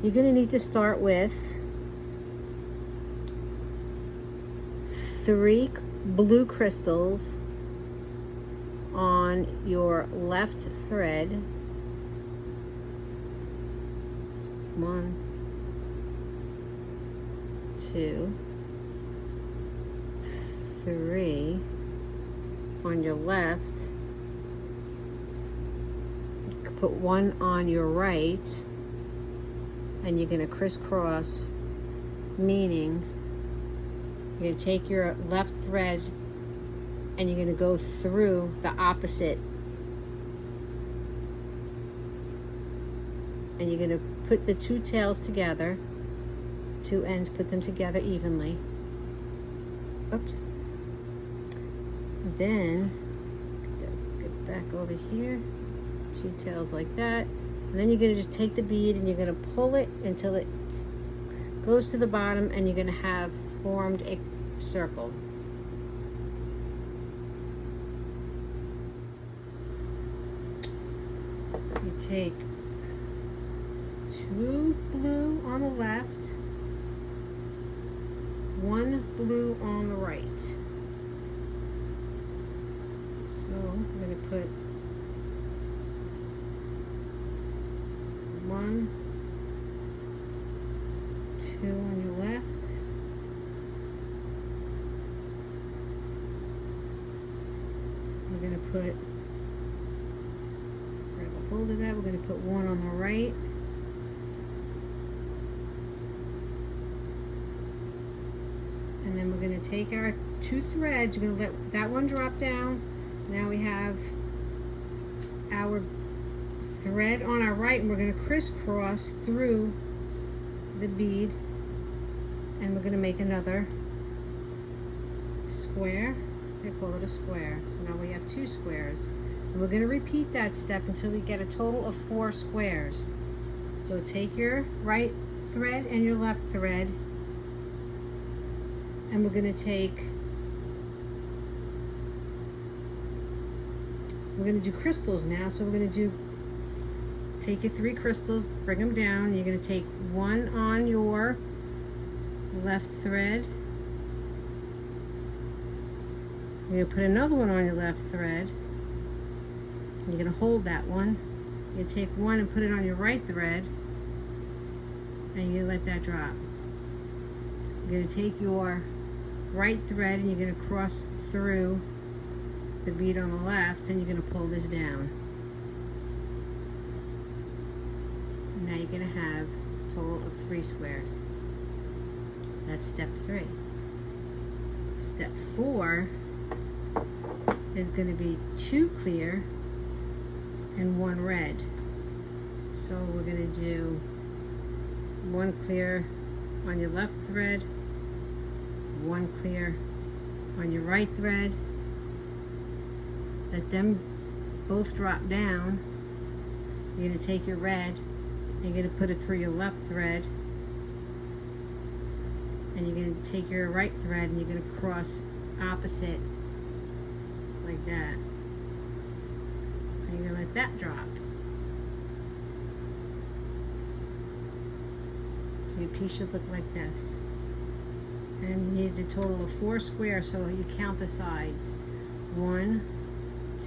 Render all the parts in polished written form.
you're going to need to start with 3 blue crystals on your left thread. 1, 2, 3 on your left. You can put 1 on your right, and you're going to crisscross, meaning you're going to take your left thread and you're going to go through the opposite, and you're going to put the 2 tails together, 2 ends, put them together evenly. Oops. Then get back over here, 2 tails like that, and then you're going to just take the bead and you're going to pull it until it goes to the bottom, and you're going to have formed a circle. You take 2 blue on the left, 1 blue on the right. So I'm going to put 1, 2 on your left, we're going to put, grab a hold of that, we're going to put 1 on the right, and then we're going to take our 2 threads, you're going to let that one drop down. Now we have our thread on our right, and we're going to crisscross through the bead, and we're going to make another square. They call it a square. So now we have 2 squares, and we're going to repeat that step until we get a total of 4 squares. So take your right thread and your left thread, and we're going to do crystals now. So we're going to take your 3 crystals, bring them down. You're going to take 1 on your left thread. You're going to put another one on your left thread. You're going to hold that one. You take 1 and put it on your right thread, and you let that drop. You're going to take your right thread and you're going to cross through the bead on the left, and you're going to pull this down. And now you're going to have a total of 3 squares. That's step 3. Step 4 is going to be 2 clear and 1 red. So we're going to do 1 clear on your left thread, 1 clear on your right thread. Let them both drop down. You're going to take your red and you're going to put it through your left thread, and you're going to take your right thread and you're going to cross opposite like that, and you're going to let that drop. So your piece should look like this, and you need a total of 4 squares, so you count the sides. 1,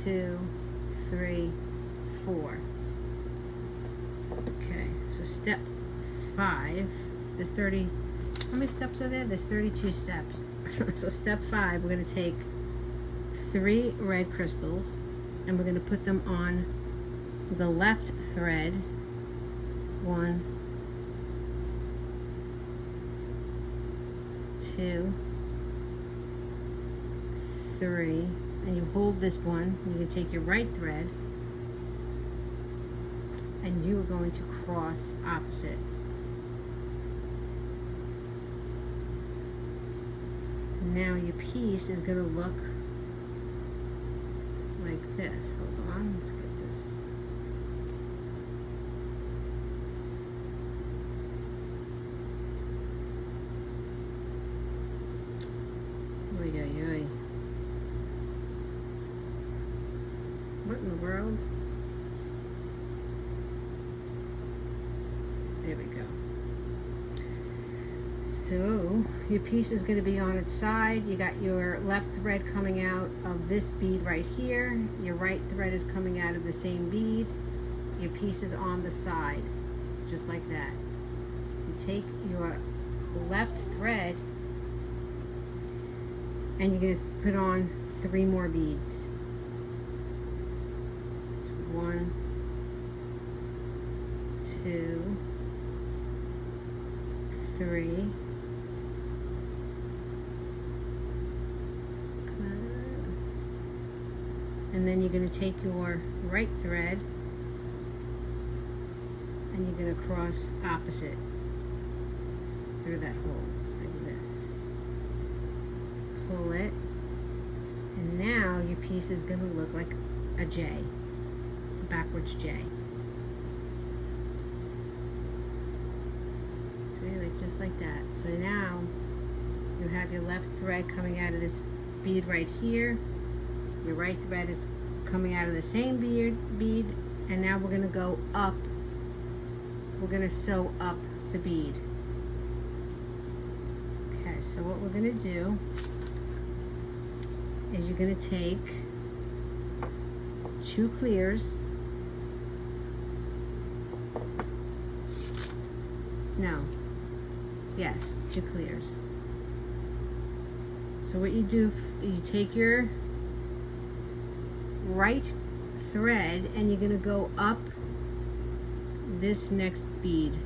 2, 3, 4. Okay, so step 5, there's 30, how many steps are there? There's 32 steps. So step 5, we're going to take 3 red crystals, and we're going to put them on the left thread. 1, 2, 3, and you hold this one. You're going to take your right thread, and you are going to cross opposite. Now your piece is going to look like this. Hold on, let's get this. Oy, oy, oy. What in the world? There we go. So your piece is going to be on its side. You got your left thread coming out of this bead right here. Your right thread is coming out of the same bead. Your piece is on the side, just like that. You take your left thread and you're going to put on 3 more beads. 1, 2, 3. And then you're going to take your right thread and you're going to cross opposite through that hole like this. Pull it, and now your piece is going to look like a J, a backwards J. So like just like that. So now you have your left thread coming out of this bead right here. Your right thread is coming out of the same bead, and now we're going to go up. We're going to sew up the bead. Okay, so what we're going to do is you're going to take 2 clears. No. Yes, 2 clears. So what you do, you take your right thread and you're going to go up this next bead.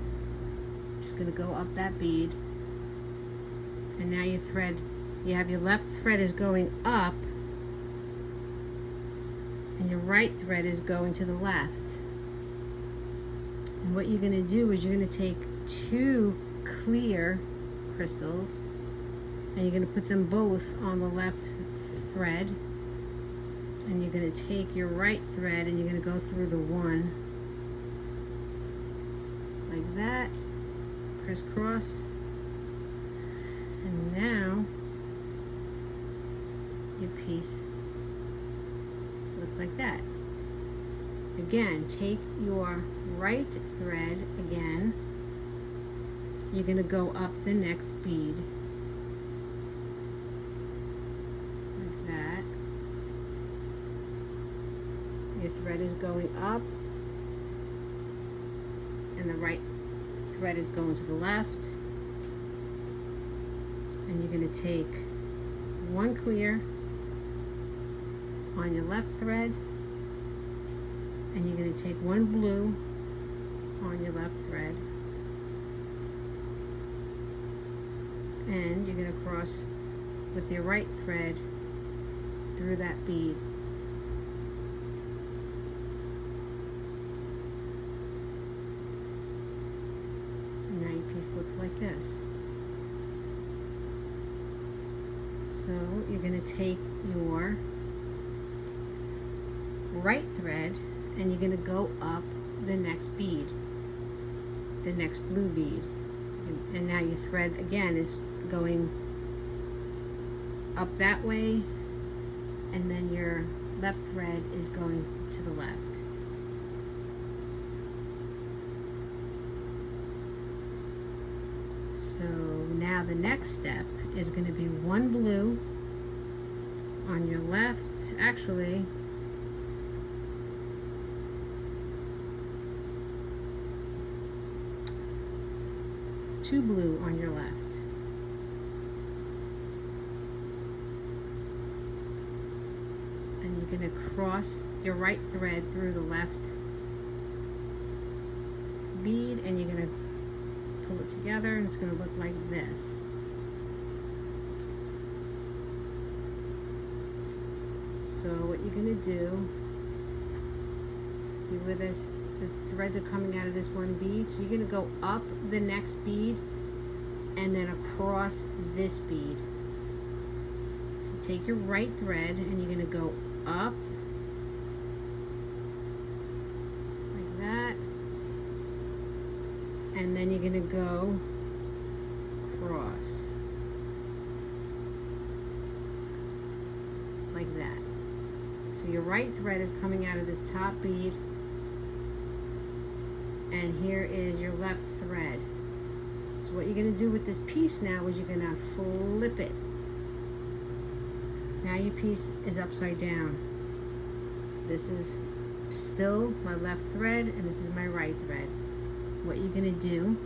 Just going to go up that bead, and now your thread, you have your left thread is going up and your right thread is going to the left. And what you're going to do is you're going to take 2 clear crystals and you're going to put them both on the left thread, and you're going to take your right thread and you're going to go through the 1 like that, crisscross, and now your piece looks like that. Again, take your right thread again, you're going to go up the next bead like that. Your thread is going up and the right thread is going to the left, and you're going to take 1 clear on your left thread and you're going to take 1 blue on your left thread, and you're going to cross with your right thread through that bead. And now your piece looks like this. So you're going to take your right thread and you're going to go up the next bead, the next blue bead, and now your thread again is going up that way, and then your left thread is going to the left. So now the next step is going to be 1 blue on your left, actually 2 blue on your left. And you're going to cross your right thread through the left bead, and you're going to pull it together, and it's going to look like this. So what you're going to do, see where the threads are coming out of this 1 bead, so you're going to go up the next bead and then across this bead. So you take your right thread and you're going to go up like that, and then you're going to go across like that. So your right thread is coming out of this top bead and here is your left thread. So what you're going to do with this piece now is you're going to flip it. Now your piece is upside down. This is still my left thread and this is my right thread. What you're going to do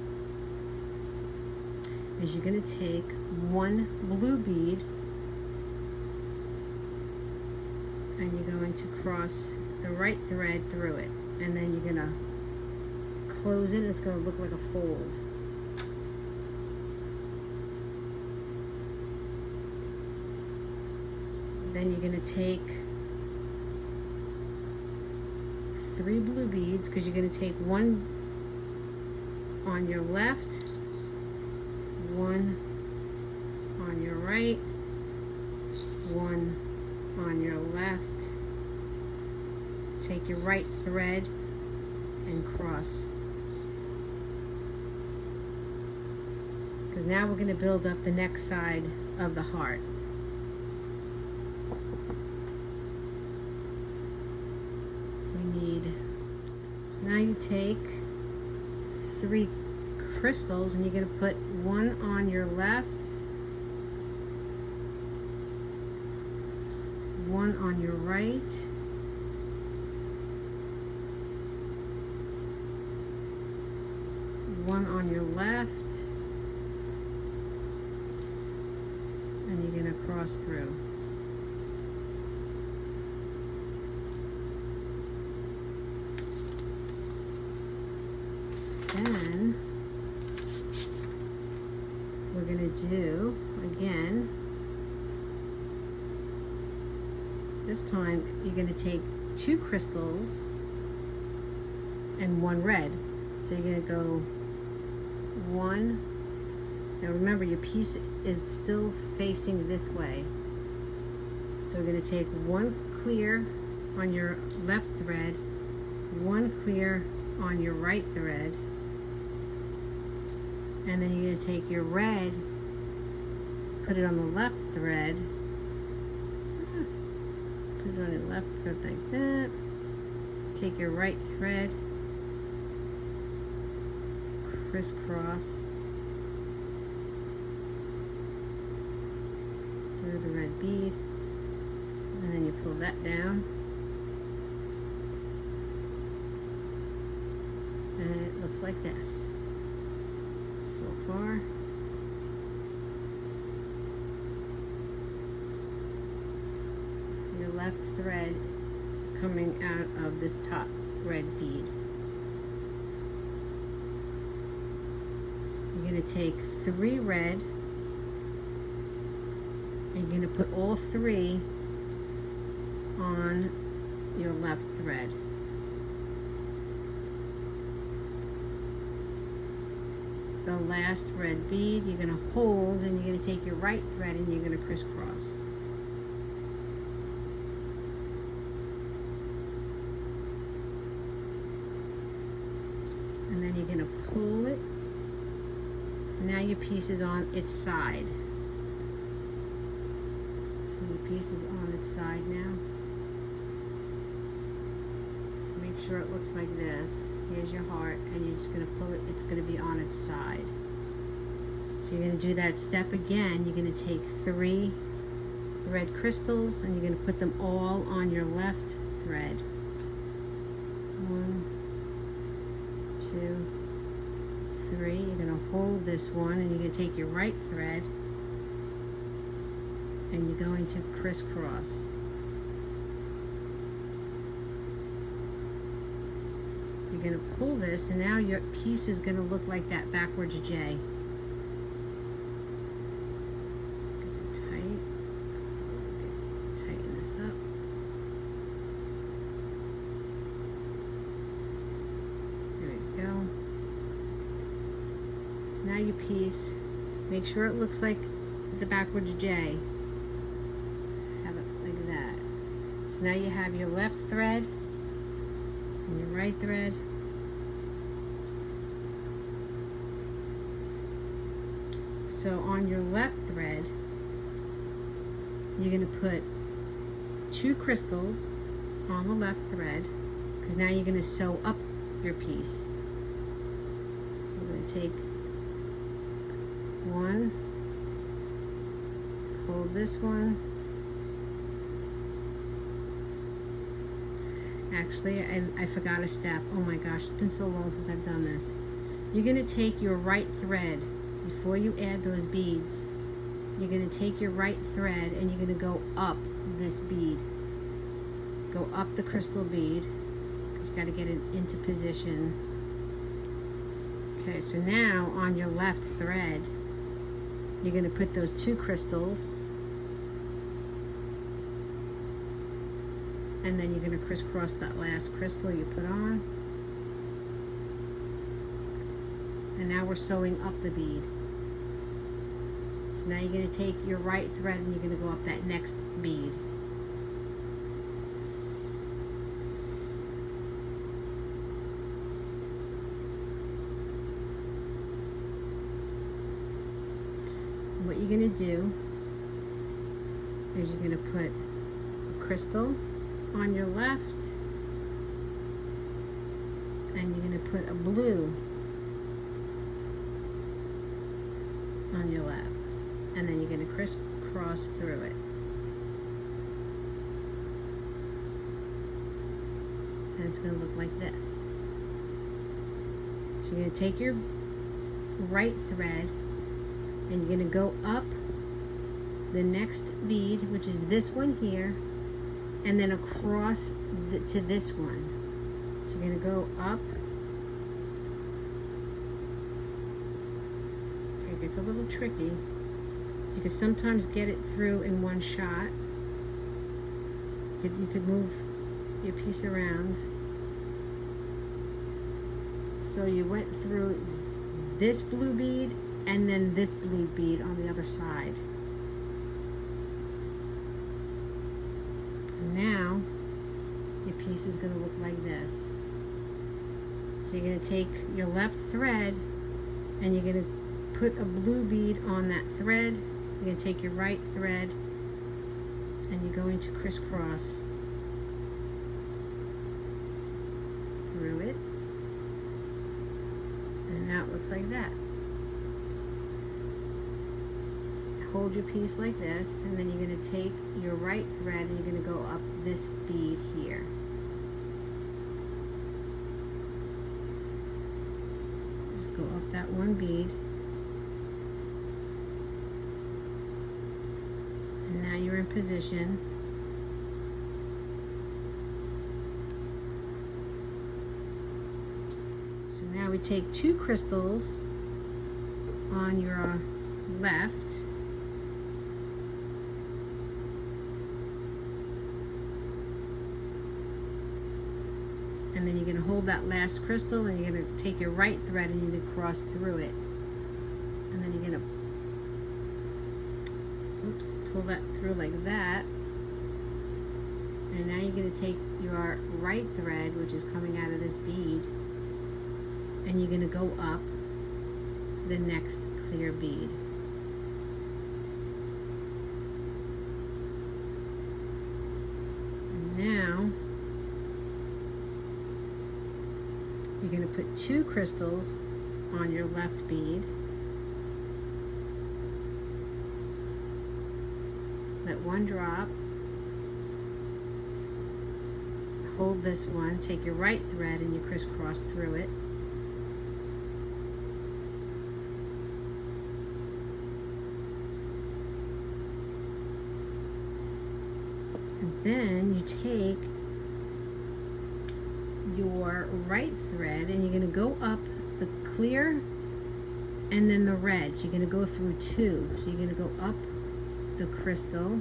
is you're going to take one blue bead and you're going to cross the right thread through it, and then you're going to close it and it's going to look like a fold. Then you're going to take 3 blue beads, because you're going to take one on your left, one on your right, one on your left. Take your right thread and cross. Because now we're going to build up the next side of the heart. So now you take 3 crystals and you're going to put one on your left, one on your right, one on your left, and you're going to cross through. Then we're going to do again, this time you're going to take 2 crystals and 1 red. So you're going to go 1. Now remember, your piece is still facing this way. So we're going to take 1 clear on your left thread, 1 clear on your right thread, and then you're going to take your red, put it on the left thread, put it on your left thread like that, take your right thread, crisscross through the red bead, and then you pull that down, and it looks like this so far. So your left thread is coming out of this top red bead. You're going to take 3 red and you're going to put all 3 on your left thread. The last red bead you're going to hold, and you're going to take your right thread and you're going to crisscross. And then you're going to pull it. And now your piece is on its side. So your piece is on its side now. So make sure it looks like this. Here's your heart, and you're just going to pull it. It's going to be on its side. So you're going to do that step again. You're going to take 3 red crystals and you're going to put them all on your left thread. 1, 2, 3. You're going to hold this one and you're going to take your right thread and you're going to crisscross. You're going to pull this, and now your piece is going to look like that backwards J. Get it tight. Tighten this up. There we go. So now your piece, make sure it looks like the backwards J. Have it like that. So now you have your left thread and your right thread. So on your left thread, you're going to put 2 crystals on the left thread, because now you're going to sew up your piece. take one, hold this one. Actually, I forgot a step. Oh my gosh, it's been so long since I've done this. You're going to take your right thread before you add those beads. You're going to take your right thread and you're going to go up this bead. Go up the crystal bead, because you got to get it into position. Okay, so now on your left thread, you're going to put those two crystals, and then you're going to crisscross that last crystal you put on. And now we're sewing up the bead. So now you're going to take your right thread and you're going to go up that next bead. What you're going to do is you're going to put a crystal on your left, and you're going to put a blue on your left, and then you're going to crisscross through it. And it's going to look like this. So you're going to take your right thread and you're going to go up the next bead, which is this one here, and then across to this one. So you're going to go up. Okay, it gets a little tricky. You can sometimes get it through in one shot. You could move your piece around. So you went through this blue bead and then this blue bead on the other side. And now your piece is going to look like this. So you're going to take your left thread and you're going to put a blue bead on that thread. You're going to take your right thread and you're going to crisscross through it. And now it looks like that. Hold your piece like this, and then you're going to take your right thread and you're going to go up this bead here. Just go up that one bead. And now you're in position. So now we take two crystals on your left, and then you're going to hold that last crystal and you're going to take your right thread and you're going to cross through it. And then you're going to pull that through like that. And now you're going to take your right thread, which is coming out of this bead, and you're going to go up the next clear bead. And now you're going to put two crystals on your left bead. Let one drop. Hold this one, take your right thread and you crisscross through it. And then you take your right thread and you're going to go up the clear and then the red. So you're going to go through two. So you're going to go up the crystal,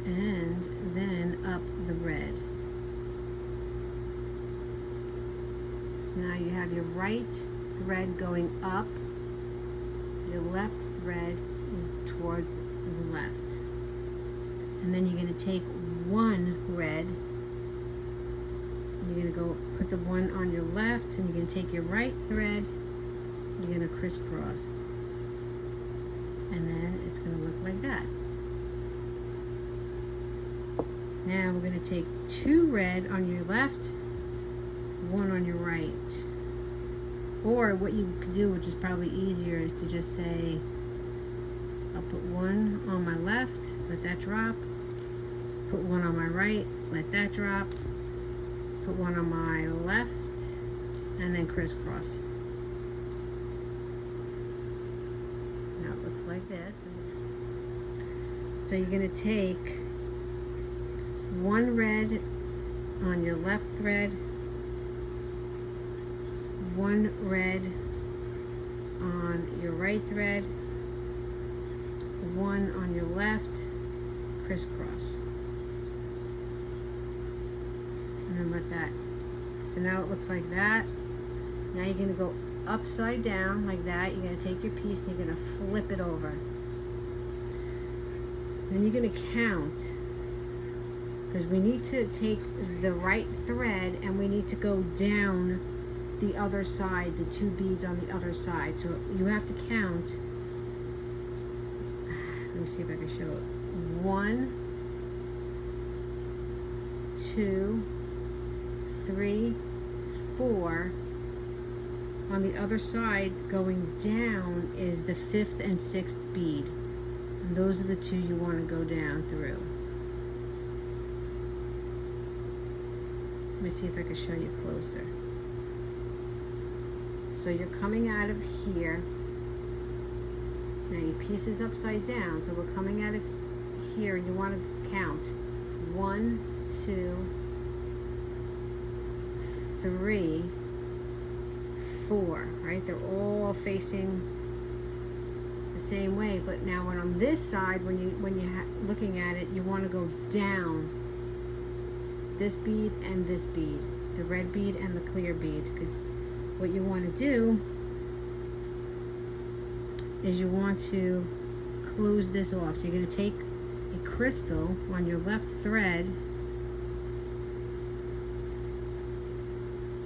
and then up the red. So now you have your right thread going up, your left thread is towards the left. And then you're going to take one red, and you're going to go put the one on your left, and you're going to take your right thread, you're going to crisscross. and then it's going to look like that. Now we're going to take 2 red on your left, 1 on your right. Or what you could do, which is probably easier, is to just say, I'll put 1 on my left, let that drop. Put 1 on my right, let that drop. Put 1 on my left, and then crisscross. Now it looks like this. So you're going to take 1 red on your left thread, 1 red on your right thread, 1 on your left, crisscross, and then let that. So now it looks like that. Now you're going to go upside down like that. You're going to take your piece and you're going to flip it over. Then you're going to count, because we need to take the right thread and we need to go down the other side, the 2 beads on the other side. So you have to count. Let me see if I can show it. 1, 2, 3, 4. On the other side, going down, is the 5th and 6th bead. And those are the 2 you want to go down through. Let me see if I can show you closer. So you're coming out of here. Now your piece is upside down, so we're coming out of here. You want to count 1, 2, 3, 4. Right? They're all facing the same way. But now, when on this side, when you're looking at it, you want to go down this bead and this bead, the red bead and the clear bead, because what you want to do is you want to close this off. So you're going to take a crystal on your left thread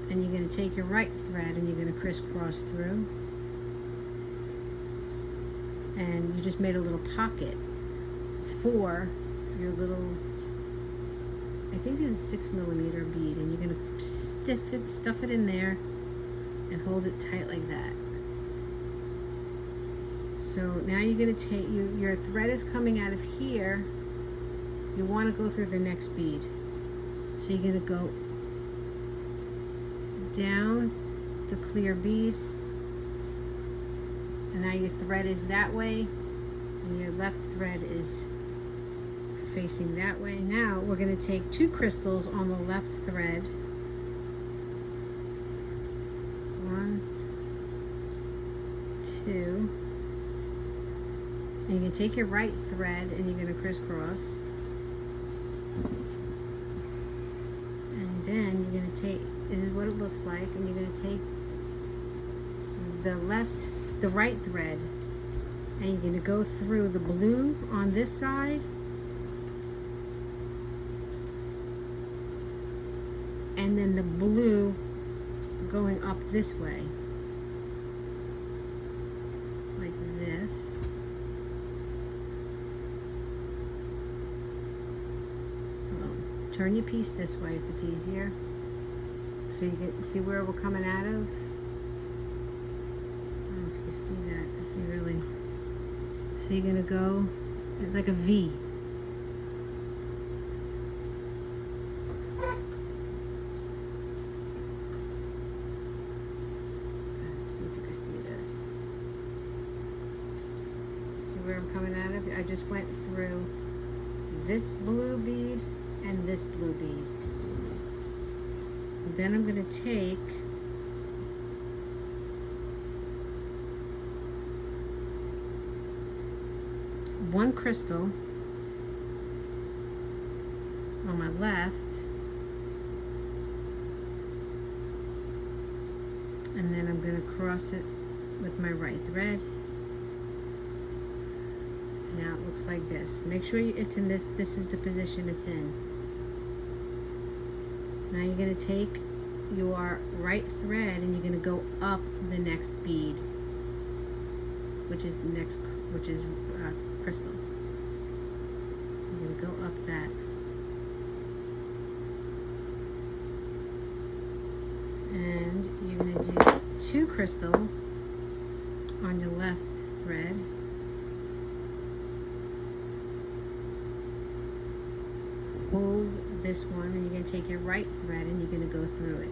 and you're going to take your right thread and you're going to crisscross through, and you just made a little pocket for your little, I think this is 6mm bead, and you're going to stuff it in there and hold it tight like that. So now you're going to take, your thread is coming out of here. You want to go through the next bead. So you're going to go down the clear bead, and now your thread is that way and your left thread is facing that way. Now we're going to take 2 crystals on the left thread. 1, 2, and you're going to take your right thread and you're going to crisscross, and then you're going to take, this is what it looks like, and you're going to take the right thread, and you're going to go through the blue on this side and then the blue going up this way like this. Well, turn your piece this way if it's easier, so you can see where we're coming out of. I don't know if you can see that. See really. So you're gonna go. It's like a V. Let's see if you can see this. See where I'm coming out of? I just went through this blue bead and this blue bead. Then I'm going to take one crystal on my left, and then I'm going to cross it with my right thread. Now it looks like this. Make sure it's in this is the position it's in. Now you're going to take your right thread and you're going to go up the next bead. which is the next, which is crystal. I'm going to go up that. And you're going to do 2 crystals on your left thread. Hold this one, and you're going to take your right thread and you're going to go through it.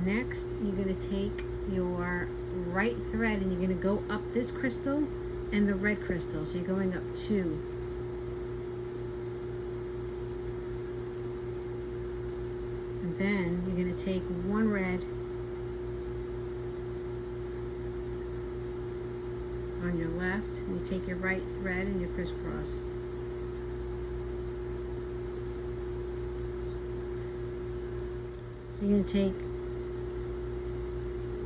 Next, you're going to take your right thread and you're going to go up this crystal and the red crystal. So you're going up 2. And then you're going to take 1 red on your left, and you take your right thread and you crisscross. So you're going to take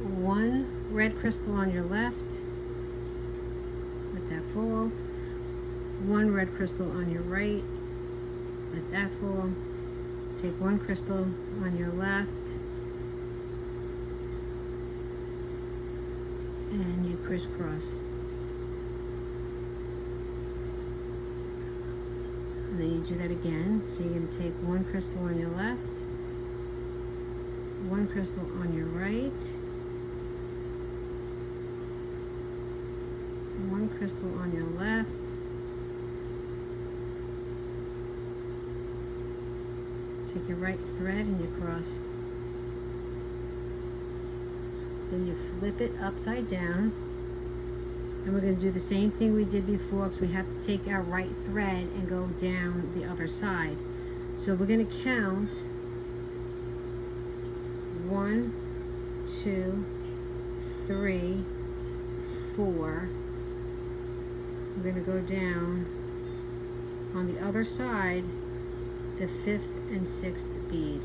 1 red crystal on your left, let that fall. 1 red crystal on your right, let that fall. Take 1 crystal on your left, and you crisscross. And then you do that again. So you're going to take 1 crystal on your left, 1 crystal on your right, 1 crystal on your left, take your right thread and you cross. Then you flip it upside down. And we're going to do the same thing we did before, because we have to take our right thread and go down the other side. So we're going to count 1, 2, 3, 4. We're going to go down on the other side the 5th and 6th bead.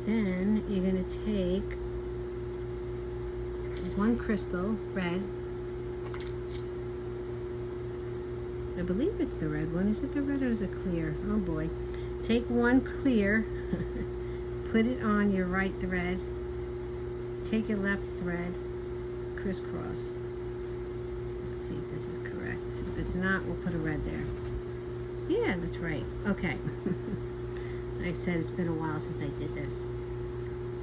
Then you're going to take 1 crystal, red. I believe it's the red one. Is it the red or is it clear? Oh boy. Take 1 clear, put it on your right thread, take your left thread, crisscross. Let's see if this is correct. If it's not, we'll put a red there. Yeah, that's right. Okay. Like I said, it's been a while since I did this.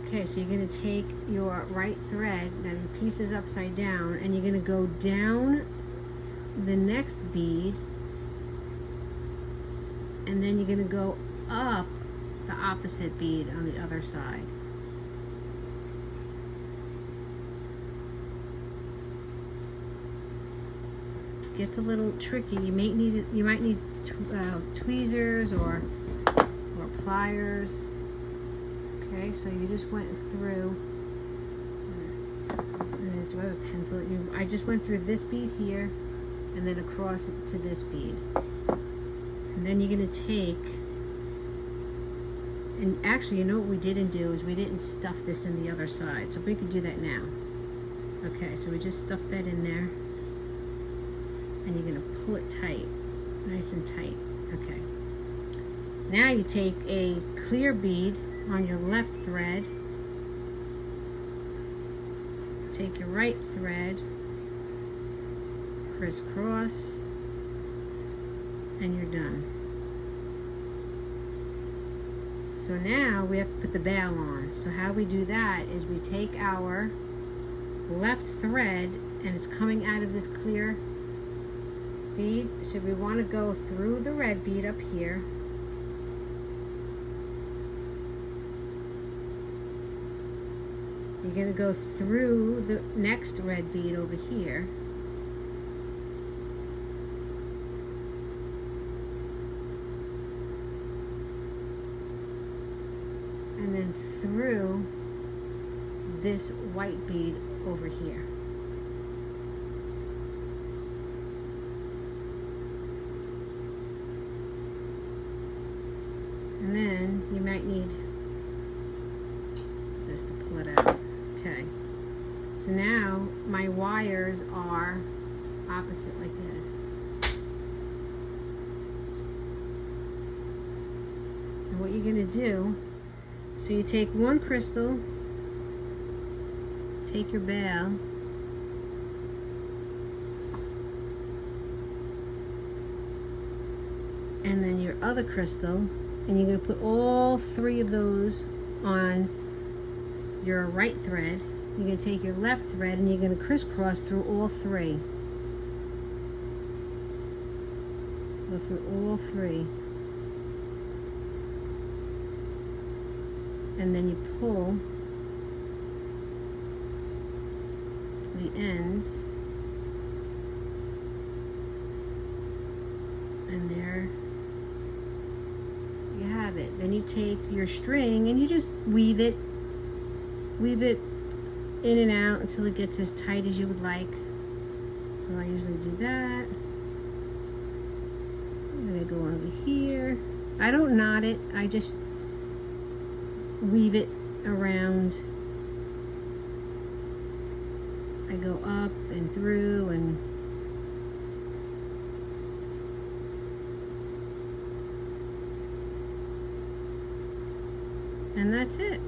Okay, so you're going to take your right thread, now your piece is upside down, and you're going to go down the next bead, and then you're going to go up the opposite bead on the other side. It gets a little tricky. You might need tweezers or pliers. Okay, so you just went through. Do I have a pencil? I just went through this bead here, and then across to this bead. And then you're going to take, and actually, you know what we didn't do is we didn't stuff this in the other side. So we could do that now. Okay, so we just stuff that in there, and you're going to pull it tight, nice and tight. Okay. Now you take a clear bead on your left thread, take your right thread, crisscross, and you're done. So now we have to put the bail on. So how we do that is we take our left thread, and it's coming out of this clear bead, so we want to go through the red bead up here, you're going to go through the next red bead over here, and then through this white bead over here. And And then you might need this to pull it out. Okay. So now my wires are opposite like this. And what you're going to do, so you take one crystal, take your bale, and then your other crystal, and you're going to put all three of those on your right thread. You're going to take your left thread and you're going to crisscross through all three. Go through all three. And then you pull the ends. And there you have it. Then you take your string and you just weave it in and out until it gets as tight as you would like. So I usually do that. I'm gonna go over here. I don't knot it, I just weave it around. I go up and through and that's it.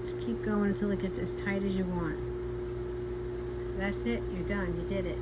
Just keep going until it gets as tight as you want. That's it, you're done, you did it.